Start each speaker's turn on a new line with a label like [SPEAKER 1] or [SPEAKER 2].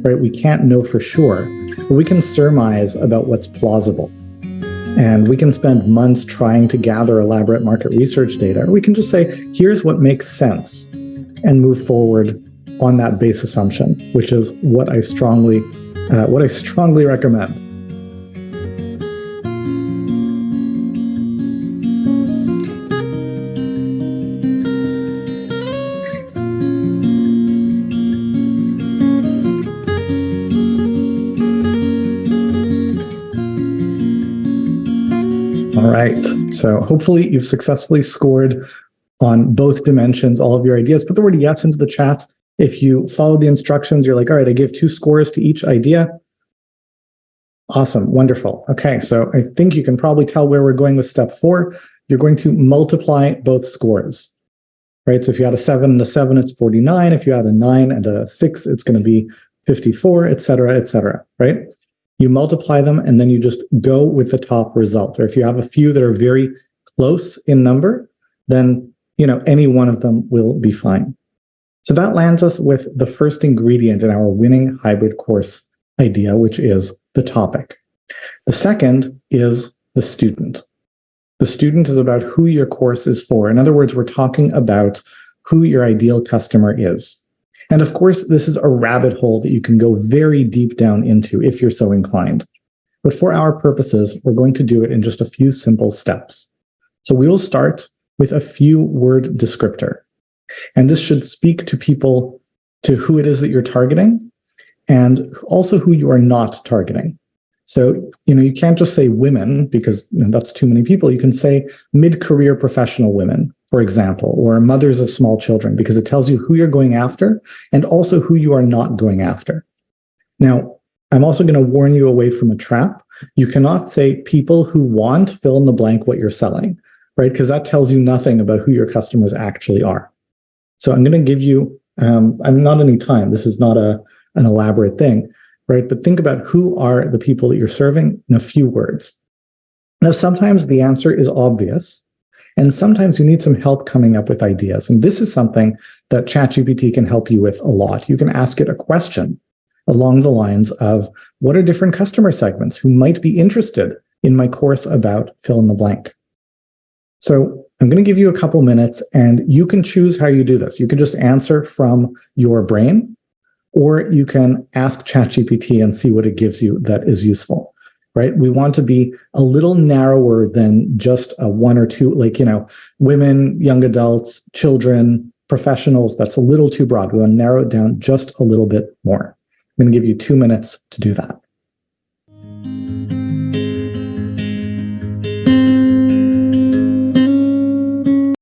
[SPEAKER 1] right? We can't know for sure, but we can surmise about what's plausible. And we can spend months trying to gather elaborate market research data, or we can just say, here's what makes sense, and move forward on that base assumption, which is what I strongly recommend. All right, so hopefully you've successfully scored on both dimensions, all of your ideas. Put the word yes into the chat. If you follow the instructions, you're like, all right, I gave 2 scores to each idea. Awesome, wonderful. Okay, so I think you can probably tell where we're going with step 4. You're going to multiply both scores, right? So if you add a 7 and a 7, it's 49. If you add a 9 and a 6, it's going to be 54, et cetera, right? You multiply them, and then you just go with the top result. Or if you have a few that are very close in number, then any one of them will be fine. So that lands us with the first ingredient in our winning hybrid course idea, which is the topic. The second is the student. The student is about who your course is for. In other words, we're talking about who your ideal customer is. And of course, this is a rabbit hole that you can go very deep down into if you're so inclined. But for our purposes, we're going to do it in just a few simple steps. So we will start with a few word descriptor. And this should speak to people, to who it is that you're targeting, and also who you are not targeting. So, you can't just say women because that's too many people. You can say mid-career professional women, for example, or mothers of small children, because it tells you who you're going after and also who you are not going after. Now, I'm also going to warn you away from a trap. You cannot say people who want fill in the blank what you're selling, right? Because that tells you nothing about who your customers actually are. So I'm going to give you, I'm not any time. This is not an elaborate thing, right? But think about who are the people that you're serving in a few words. Now, sometimes the answer is obvious, and sometimes you need some help coming up with ideas. And this is something that ChatGPT can help you with a lot. You can ask it a question along the lines of, what are different customer segments who might be interested in my course about fill in the blank? So I'm going to give you a couple minutes, and you can choose how you do this. You can just answer from your brain, or you can ask ChatGPT and see what it gives you that is useful, right? We want to be a little narrower than just a 1 or 2, women, young adults, children, professionals. That's a little too broad. We want to narrow it down just a little bit more. I'm going to give you 2 minutes to do that.